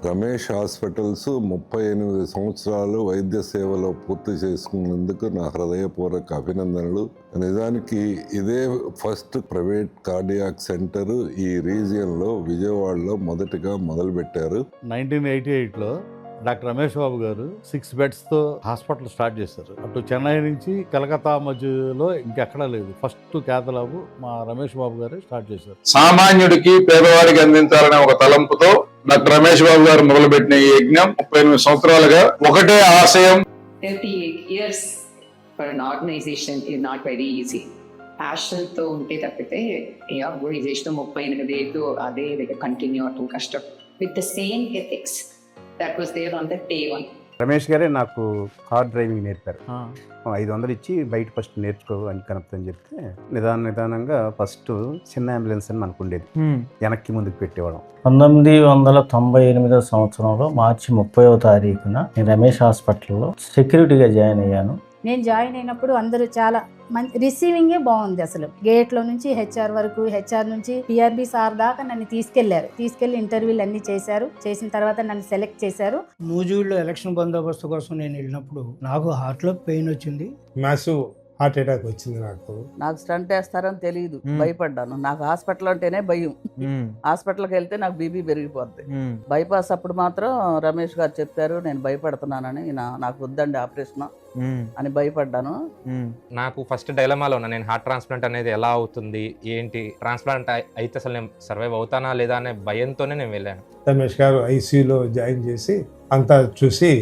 Ramesh hospitals 38 సంవత్సరాలు వైద్య సేవలో పూర్తి చేసుకున్నందుకు నా హృదయపూర్వక అభినందనలు. నిజానికి ఇదే ఫస్ట్ ప్రైవేట్ కార్డియాక్ సెంటర్ ఈ రీజియన్లో విజయవాడలో మొదటిగా మొదలుపెట్టారు. 1988లో డాక్టర్ రమేష్ బాబు గారు 6 బెడ్స్తో హాస్పిటల్ స్టార్ట్ చేశారు. అటు చెన్నై నుంచి కలకత్తా మధ్యలో ఇంకెక్కడా లేదు. ఫస్ట్ కేతలాబు మా రమేష్ బాబు గారు స్టార్ట్ చేశారు. సామాన్యుడికి పేదవాడికి అందించాలనే ఒక తలంపుతో డాక్టర్ రమేష్ బాబు గారు మొదలుపెట్టిన ఈ యజ్ఞం 38 సంవత్సరాలుగా ఒకటే ఆశయం. 38 years for an organization is not very easy. Passion తో ఉంటే తప్పితే ఏ ఆర్గనైజేషన్ 38 ఏళ్ళు అదే కంటిన్యూ అవటం కష్టం. With the same ethics that was there on the day one. Ramesh గారే నాకు కార్ డ్రైవింగ్ నేర్పారు. 500 ఇచ్చి బయట ఫస్ట్ నేర్చుకో అని కనపని చెప్తే నిదానంగా ఫస్ట్ చిన్న అంబులెన్స్ అని మనకు ఉండేది, వెనక్కి ముందుకు పెట్టేవాళ్ళం. 1998 సంవత్సరంలో మార్చి 30వ తారీఖున నేను రమేష్ హాస్పిటల్లో సెక్యూరిటీగా జాయిన్ అయ్యాను. నేను జాయిన్ అయినప్పుడు అందరూ చాలా మంచి రిసీవింగే బాగుంది. అసలు గేట్లో నుంచి హెచ్ఆర్ వరకు, హెచ్ఆర్ నుంచి పిఆర్బి సార్ దాకా నన్ను తీసుకెళ్లి ఇంటర్వ్యూలు అన్ని చేశారు. చేసిన తర్వాత నన్ను సెలెక్ట్ చేశారు. నూజివీడులో ఎలక్షన్ బందోబస్తు కోసం నేను వెళ్ళినప్పుడు నాకు హార్ట్లో పెయిన్ వచ్చింది. మ్యాసివ్ హార్ట్ అటాక్ వచ్చింది. నాకు స్టంట్ వేస్తారని తెలియదు, భయపడ్డాను. నాకు హాస్పిటల్ అంటేనే భయం. హాస్పిటల్కి వెళ్తే నాకు బీపీ పెరిగిపోద్ది. బైపాస్ అప్పుడు మాత్రం రమేష్ గారు చెప్పారు, నేను భయపడుతున్నానని, నాకు వద్దండి ఆపరేషన్ అని భయపడ్డాను. నాకు ఫస్ట్ డైలమాలో ఉన్నా, నేను హార్ట్ ట్రాన్స్ప్లాంట్ అనేది ఎలా అవుతుంది, ఏంటి ట్రాన్స్ప్లాంట్ అయితే అసలు నేను సర్వైవ్ అవుతానా లేదా అనే భయంతోనే నేను వెళ్ళాను. రమేష్ గారు ఐసీయూలో జాయిన్ చేసి అంతా చూసి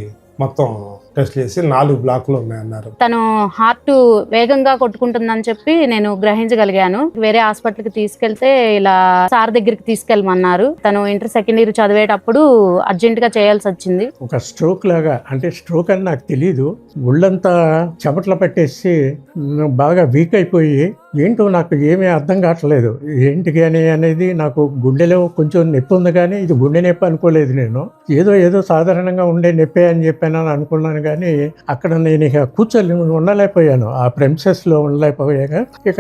మొత్తం టెస్ట్ చేసి 4 బ్లాక్లు ఉన్నాయన్నారు. తను హార్ట్ వేగంగా కొట్టుకుంటుందని చెప్పి నేను గ్రహించగలిగాను. వేరే హాస్పిటల్కి తీసుకెళ్తే ఇలా సార్ దగ్గరికి తీసుకెళ్ళమన్నారు. తను ఇంటర్ సెకండ్ ఇయర్ చదివేటప్పుడు అర్జెంట్ గా చేయాల్సి వచ్చింది. ఒక స్ట్రోక్ లాగా, అంటే స్ట్రోక్ అని నాకు తెలీదు. ఒళ్ళంతా చెమటలు పట్టేసి బాగా వీక్ అయిపోయి ఏంటో నాకు ఏమీ అర్థం కావట్లేదు. ఏంటి కానీ అనేది నాకు గుండెలో కొంచెం నొప్పి ఉంది, కానీ ఇది గుండె నొప్పి అనుకోలేదు. నేను ఏదో సాధారణంగా ఉండే నొప్పి అని చెప్పాను అనుకున్నాను, కానీ అక్కడ నేను ఇక కూర్చొని ఉండలేకపోయాను. ఆ ప్రెమిసెస్లో ఉండలేకపోయాక ఇక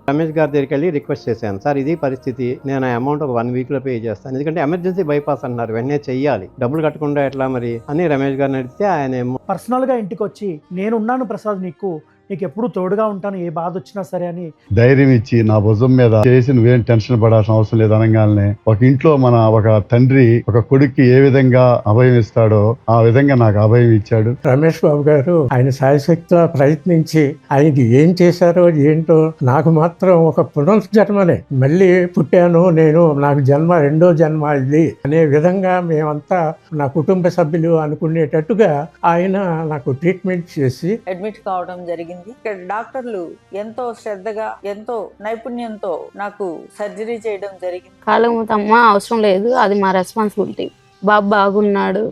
రమేష్ గారి దగ్గరికి వెళ్ళి రిక్వెస్ట్ చేశాను, సార్ ఇది పరిస్థితి, నేను ఆ అమౌంట్ ఒక 1 వీక్లో పే చేస్తాను, ఎందుకంటే ఎమర్జెన్సీ బైపాస్ అన్నారు, వెంటనే చెయ్యాలి, డబ్బులు కట్టకుండా ఎట్లా మరి అని రమేష్ గారిని అడిగితే ఆయన పర్సనల్గా ఇంటికి వచ్చి నేను ఉన్నాను ప్రసాద్, నీకు ఎప్పుడు తోడుగా ఉంటాను, ఏ బాధ వచ్చినా సరే అని ధైర్యం ఇచ్చి నా భుజం మీద చేసి నువ్వేం టెన్షన్ పడాల్సిన అవసరం లేదు అనగానే ఒక ఇంట్లో ఒక తండ్రి ఒక కొడుక్కి ఏ విధంగా అభయం ఇస్తాడో ఆ విధంగా నాకు అభయం ఇచ్చాడు. రమేష్ బాబు గారు ఆయన సాయశక్తిగా ప్రయత్నించి ఆయనకి ఏం చేశారో ఏంటో, నాకు మాత్రం ఒక పునర్జన్మనే, మళ్ళీ పుట్టాను నేను, నాకు జన్మ రెండో జన్మ ఇది అనే విధంగా మేమంతా నా కుటుంబ సభ్యులు అనుకునేటట్టుగా ఆయన నాకు ట్రీట్మెంట్ చేసి అడ్మిట్ కావడం జరిగింది. ఇక్కడ డాక్టర్లు ఎంతో శ్రద్ధగా, ఎంతో నైపుణ్యంతో నాకు సర్జరీ చేయడం జరిగింది. కాలమూతమ్మ అవసరం లేదు, అది మా రెస్పాన్సిబిలిటీ, బాబు బాగున్నాడు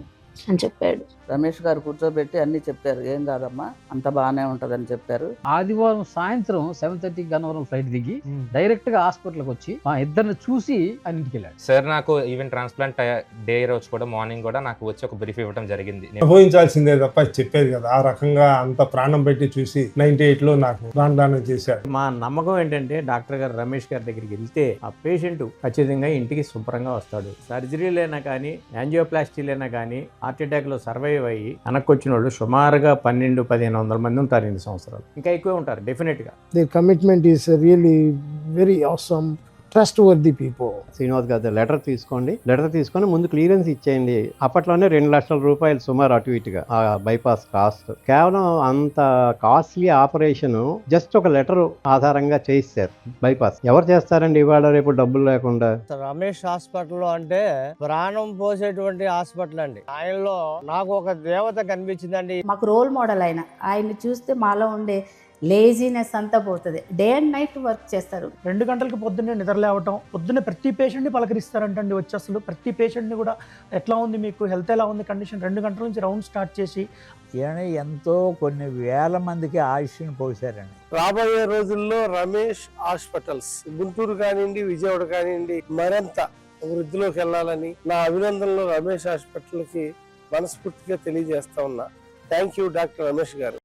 అని చెప్పాడు. రమేష్ గారు కూర్చోబెట్టి అన్ని చెప్పారు, ఏం కాదమ్మా అంత బాగానే ఉంటదని చెప్పారు. ఆదివారం సాయంత్రం 7:30 గన్నవరం ఫ్లైట్ దిగి డైరెక్ట్ గా హాస్పిటల్కి వచ్చి మా ఇద్దరిని చూసి అన్నింటికి వెళ్ళాడు. సార్ నాకు ఈవెన్ ట్రాన్స్ప్లాంట్ డే రోజు కూడా మార్నింగ్ కూడా నాకు వచ్చి ఒక బ్రీఫ్ ఇవ్వడం జరిగింది. అనుభవించాల్సిందే తప్ప చెప్పేది కదా. ఆ రకంగా అంత ప్రాణం పెట్టి చూసి 98లో నాకు ప్రాణదానం చేశాడు. మా నమ్మకం ఏంటంటే డాక్టర్ గారు రమేష్ గారి దగ్గరికి వెళ్తే ఆ పేషెంట్ ఖచ్చితంగా ఇంటికి శుభ్రంగా వస్తాడు. సర్జరీలైనా కానీ, యాంజియోప్లాస్టీలైనా కానీ, హార్ట్ అటాక్ లో సర్వైవ్ అయ్యి వెనక్కి వచ్చిన వాళ్ళు సుమారుగా 1200-1500 మంది ఉంటారు. 2 సంవత్సరాలు ఇంకా ఎక్కువ ఉంటారు డెఫినెట్ గా. Their commitment is really very awesome. Trustworthy people. Srinivas గారి లెటర్ తీసుకొని ముందు క్లియరెన్స్ ఇచ్చేయండి. అప్పట్లోనే 2 లక్షల రూపాయలు సుమారు అటు ఇటుగా ఆ బైపాస్ కాస్ట్. కేవలం అంత కాస్ట్లీ ఆపరేషన్ జస్ట్ ఒక లెటర్ ఆధారంగా చేయిస్తారు బైపాస్. ఎవరు చేస్తారండి ఇవాళ రేపు డబ్బులు లేకుండా? రమేష్ హాస్పిటల్లో అంటే ప్రాణం పోసేటువంటి హాస్పిటల్ అండి. ఆయనలో నాకు ఒక దేవత కనిపించిందండి. మాకు రోల్ మోడల్ ఆయన్ని చూస్తే మాలో ఉండే లేజినెస్ అంతా పోతుంది. డే అండ్ నైట్ వర్క్ చేస్తారు. 2 గంటలకు పొద్దున్నే నిద్ర లేవటం, పొద్దున్నే ప్రతి పేషెంట్ని పలకరిస్తారంటండి. వచ్చి అసలు ప్రతి పేషెంట్ని కూడా ఎట్లా ఉంది, మీకు హెల్త్ ఎలా ఉంది, కండిషన్ 2 గంటల నుంచి రౌండ్ స్టార్ట్ చేసి ఎంతో కొన్ని వేల మందికి ఆయుష్ని పోసారండి. రాబోయే రోజుల్లో రమేష్ హాస్పిటల్స్ గుంటూరు కానివ్వండి, విజయవాడ కానివ్వండి మరింత వృద్ధిలోకి వెళ్ళాలని నా అభినందనలు రమేష్ హాస్పిటల్కి మనస్ఫూర్తిగా తెలియజేస్తా ఉన్నా. థ్యాంక్ యూ డాక్టర్ రమేష్ గారు.